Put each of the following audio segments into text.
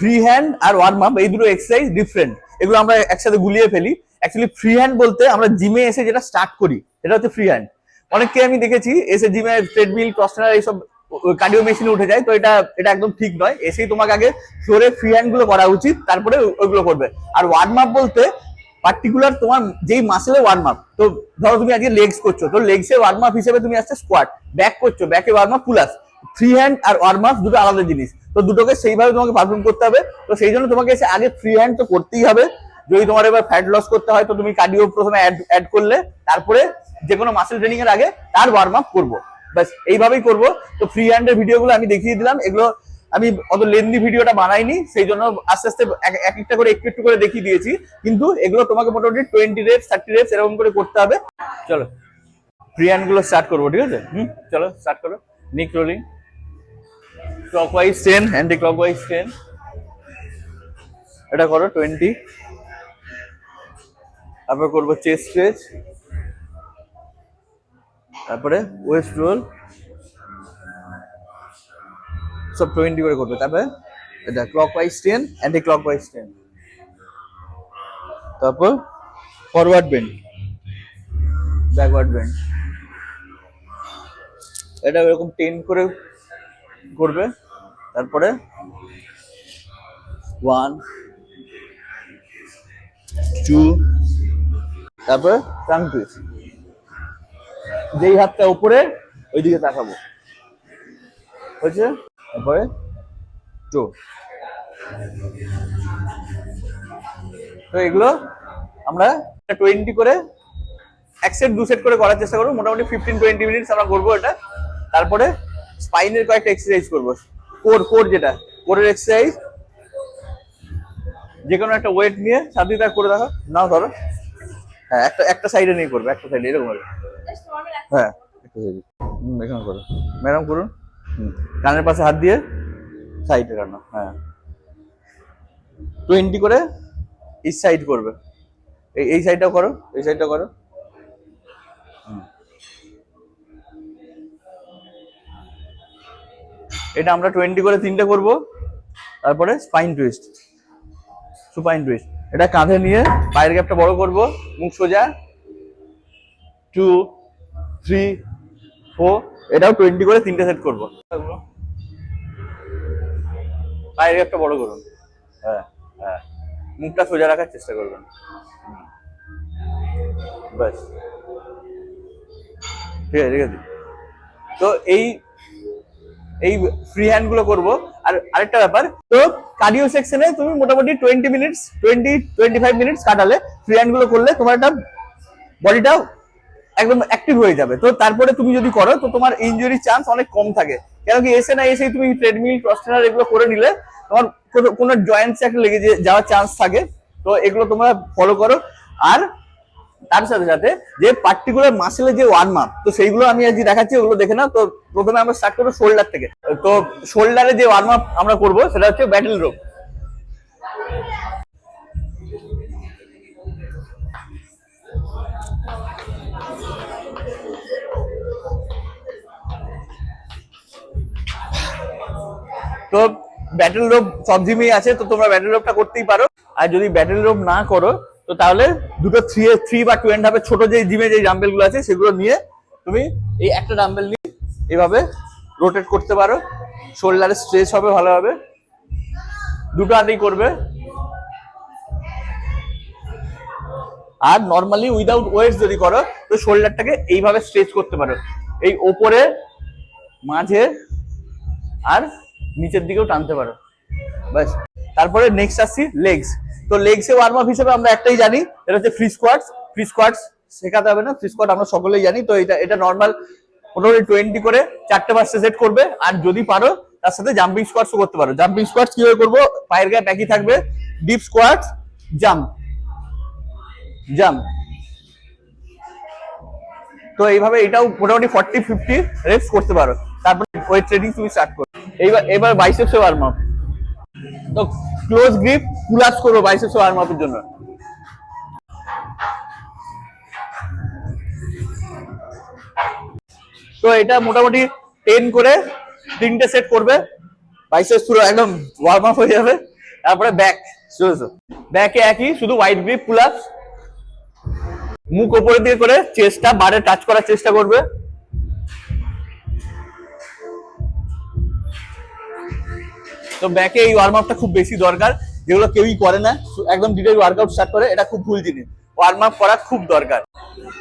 Free hand আর warm up এই দুটো exercise different, এগুলো আমরা একসাথে গুলিয়ে ফেলি। অ্যাকচুয়ালি ফ্রি হ্যান্ড বলতে আমরা জিমে এসে যেটা স্টার্ট করি সেটা হচ্ছে ফ্রি হ্যান্ড। অনেককে আমি দেখেছি এসে জিমে ট্রেডমিল, ক্রসট্রেনার এইসব কার্ডিও মেশিনে উঠে যায়, তো এটা একদম ঠিক নয়। এসেই তোমাকে আগে ফ্লোরে ফ্রি হ্যান্ড গুলো করা উচিত, তারপরে ওইগুলো করবে। আর ওয়ার্ম আপ বলতে পার্টিকুলার তোমার যেই মাসেলে ওয়ার্ম আপ, তো ধরো তুমি আজকে লেগস করছো, তো লেগসের ওয়ার্ম আপ হিসেবে তুমি আসছে স্কোয়াট, ব্যাক করছো, ব্যাকে ওয়ার্ম আপ পুলাস। ফ্রি হ্যান্ড আর ওয়ার্ম আপ দুটো আলাদা জিনিস, তো দুটোকে সেইভাবে তোমাকে পারফর্ম করতে হবে। তো সেই জন্য তোমাকে এসে আগে ফ্রি হ্যান্ড তো করতেই হবে। যদি তোমার এবার ফ্যাট লস করতে হয় তো তুমি কার্ডিও প্রথমে অ্যাড করলে, তারপরে যে কোনো মাসেল ট্রেনিং এর আগে তার ওয়ার্ম আপ করবো, ব্যাস এইভাবেই করবো। তো ফ্রি হ্যান্ডের ভিডিওগুলো আমি দেখিয়ে দিলাম, এগুলো আমি অত লেন্দি ভিডিওটা বানাইনি, সেই জন্য আস্তে আস্তে এক একটা করে একটু একটু করে দেখিয়ে দিয়েছি। কিন্তু এগুলো তোমাকে মোটামুটি 20 রেপস 30 রেপস এরকম করে করতে হবে। চলো ফ্রি হ্যান্ড গুলো স্টার্ট করবো, ঠিক আছে? চলো স্টার্ট করো। নিক রোলিং, ক্লকওয়াইজ 10, অ্যান্টি ক্লকওয়াইজ 10, এটা করো 20। তারপর করবো চেস্ট স্ট্রেচ, তারপরে ওয়েস্ট রোল, সব 20 করে করবে। তারপরে এটা ক্লকওয়াইজ 10, অ্যান্টি ক্লকওয়াইজ 10, তারপর ফরওয়ার্ড বেন্ড, ব্যাকওয়ার্ড বেন্ড, এটা এরকম 10 করে করবে। তারপরে 1 2, তারপরে ট্রাঙ্ক টুইস্ট, যেই হাতটা উপরে ওইদিকে তাকাবো, হয়েছে? তারপরে 2। তো এগুলো আমরা 20 করে, এক সেট 2 সেট করে করার চেষ্টা করবো, মোটামুটি 15-20 মিনিটস আমরা করবো এটা। তারপরে স্পাইনের কয়েকটা এক্সারসাইজ করবো, কোর যেটা কোরের এক্সারসাইজ, যে কোনো একটা ওয়েট নিয়ে সাথে তার করে দেখো, নাও ধরো, হ্যাঁ একটা সাইডে নিয়ে করবে, একটা সাইডে এরকম হবে, হ্যাঁ একটা সাইডে, এখানে করো ম্যাডাম, করুন। কানের পাশে হাত দিয়ে সাইডে টানো, হ্যাঁ 20 করে এই সাইড করবে, এই সাইডটাও করো, এই সাইডটা করো। এটা আমরা 20 করে 3টে করবো। তারপরে স্পাইন টুইস্ট, সুপাইন টুইস্ট, এটা কাঁধে নিয়ে পায়ের গ্যাপটা বড় করব, মুখ সোজা, 2 3 4, এটাও 20 করে 3টে সেট করবো। পায়ের গ্যাপটা বড় করুন, হ্যাঁ হ্যাঁ, মুখটা সোজা রাখার চেষ্টা করবেন, ব্যাস ঠিক আছে, ঠিক আছে। তো এই ফ্রি হ্যান্ড গুলো করবো। আর আরেকটা ব্যাপার, তো কার্ডিও সেকশনে তুমি মোটামুটি 20 মিনিটস কাটালে, ফ্রি হ্যান্ড গুলো করলে তোমার একটা বডিটাও একদম অ্যাক্টিভ হয়ে যাবে। তো তারপরে তুমি যদি করো তো তোমার ইনজুরির চান্স অনেক কম থাকে, কেন কি এসে না এসেই তুমি ট্রেডমিল, ক্রসট্রেনার এগুলো করে নিলে তোমার কোনো জয়েন্টসে একটা লেগে যাওয়ার চান্স থাকে। তো এগুলো তোমরা ফলো করো। আর তার সাথে সাথে যে পার্টিকুলার মাসেলের যে ওয়ার্ম আপ, তো সেইগুলো আমি আজকে দেখাচ্ছি, ওগুলো দেখে নাও। তো প্রথমে আমরা স্টার্ট করবো শোল্ডার থেকে। তো শোল্ডারে যে ওয়ার্ম আপ আমরা করবো সেটা হচ্ছে ব্যাটেল রোপ। তো ব্যাটেল রোপ সব জিমেই আছে, তো তোমরা ব্যাটেল রোপটা করতেই পারো। আর যদি ব্যাটেল রোপ না করো তো তাহলে দুটো 3 বা 2.5 ছোট যে জিমে যে ডাম্বেল গুলো আছে সেগুলো নিয়ে তুমি এই একটা ডাম্বেল নিয়ে এইভাবে রোটেট করতে পারো, শোল্ডারে স্ট্রেচ হবে ভালোভাবে, দুটো হাতেই করবে। আর নর্মালি উইদাউট ওয়েটস যদি করো তো শোল্ডারটাকে এইভাবে স্ট্রেচ করতে পারো, এই ওপরে, মাঝে আর নিচের দিকেও টানতে পারো, ব্যাস। তারপরে নেক্সট আসছি লেগস। তো লেগসে ওয়ার্ম আপ হিসেবে আমরা একটাই জানি, এটা হচ্ছে ফ্রি স্কোয়াটস। ফ্রি স্কোয়াটস শেখাতে হবে না, ফ্রি স্কোয়াট আমরা সকলেই জানি। তো এটা নর্মাল মোটামুটি 20 করে 4টে সেট করবে। আর যদি পারো তার সাথে জাম্পিং স্কোয়াটসও করতে পারো। জাম্পিং স্কোয়াটস কিভাবে করবো, পায়ের গ্যাপ একই থাকবে, ডিপ স্কোয়াটস, জাম্প জাম্প। তো এইভাবে এটাও মোটামুটি 40-50 রেপস করতে পারো। তারপরে ওয়েট ট্রেনিং তুমি স্টার্ট করো। এবার বাইসেপসে ওয়ার্ম আপ। তো ক্লোজ গ্রিপ পুল আপস করবো বাইসেপস ওয়ার্ম আপের জন্য। তো এটা মোটামুটি 10 করে 3টে সেট করবে, বাইসেপস পুরো একদম ওয়ার্ম আপ হয়ে যাবে। তারপরে ব্যাক, ব্যাকে একই, শুধু ওয়াইড গ্রিপ পুল আপ, মুখ উপরের দিকে করে চেস্টটা বারে টাচ করার চেষ্টা করবে। তো ব্যাকে এই ওয়ার্ম আপটা খুব বেশি দরকার, যেগুলো কেউই করে না, একদম ডিটেইল ওয়ার্কআউট স্টার্ট করে, এটা খুব ভুল জিনিস, ওয়ার্ম আপ করা খুব দরকার।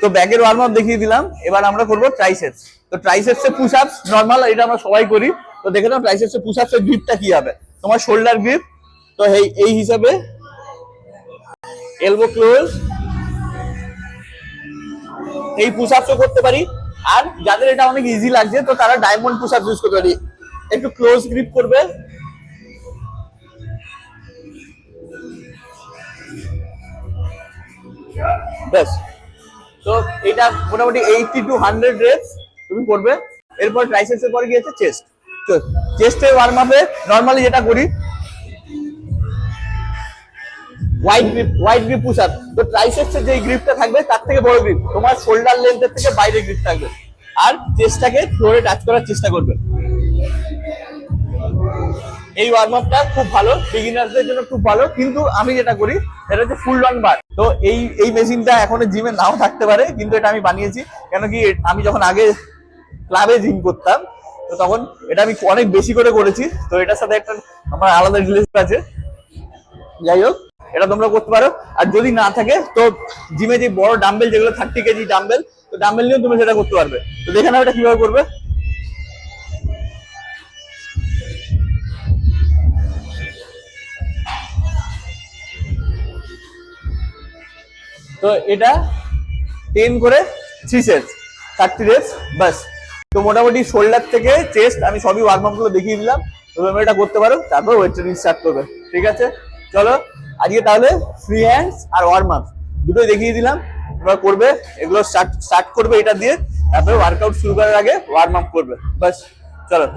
তো ব্যাকের ওয়ার্ম আপ দেখিয়ে দিলাম, এবার আমরা করবো ট্রাইসেপস। তো ট্রাইসেপস এর পুশ আপস নরমাল, এটা আমরা সবাই করি। তো দেখে নাও ট্রাইসেপস এর পুশ আপস এর গ্রিপটা কি হবে, তোমার শোল্ডার গ্রিপ। তো এই হিসাবে এলবো ক্লোজ, এই পুশ আপসও করতে পারি। আর যাদের এটা অনেক ইজি লাগছে, তো তারা ডায়মন্ড পুশ আপস ইউজ করতে পারি, একটু ক্লোজ গ্রিপ করবে। ব্যাস। তো এটা মোটামুটি 80 to 100 রেপস তুমি করবে। এরপর ট্রাইসেপস এর পরে গিয়েছে চেস্ট। তো চেস্টের ওয়ার্ম আপে নরমালি যেটা করি ওয়াইড গ্রিপ পুশ আপ। তো ট্রাইসেপস এর যে গ্রিপটা থাকবে তার থেকে বড় গ্রিপ, তোমার শোল্ডার লেন্থের থেকে বাইরে গ্রিপ থাকবে, আর চেস্টটাকে ফ্লোরে টাচ করার চেষ্টা করবে। এই ওয়ার্ম আপটা খুব ভালো, বিগিনারদের জন্য খুব ভালো। কিন্তু আমি যেটা করি সেটা হচ্ছে ফুল রান বার। তো এই মেশিনটা এখন জিমে নাও থাকতে পারে, কিন্তু এটা আমি বানিয়েছি কেন কি, আমি যখন আগে ক্লাবে জিম করতাম, তো তখন এটা আমি অনেক বেশি করে করেছি। তো এটার সাথে একটা আমার আলাদা রিলেশন আছে। যাই হোক, এটা তোমরা করতে পারো। আর যদি না থাকে তো জিমে যে বড় ডাম্বেল, যেগুলো 30 কেজি ডাম্বেল, তো ডাম্বেল নিয়েও তুমি সেটা করতে পারবে। তো দেখে নাও এটা কিভাবে করবে। তো এটা 10 করে 3 সেটস, 30 রেপস, বাস। তো মোটামুটি শোল্ডার থেকে চেস্ট আমি সবই ওয়ার্ম আপ গুলো দেখিয়ে দিলাম। তোমরা এটা করতে পারো, তারপর ওয়েট ট্রেনিং স্টার্ট করবে। ঠিক আছে, চলো আজকে তাহলে ফ্রি হ্যান্ডস আর ওয়ার্ম আপ দুটোই দেখিয়ে দিলাম। তোমরা করবে এগুলো, স্টার্ট করবে এটা দিয়ে, তারপরে ওয়ার্কআউট শুরু করার আগে ওয়ার্ম আপ করবে, বাস। চলো।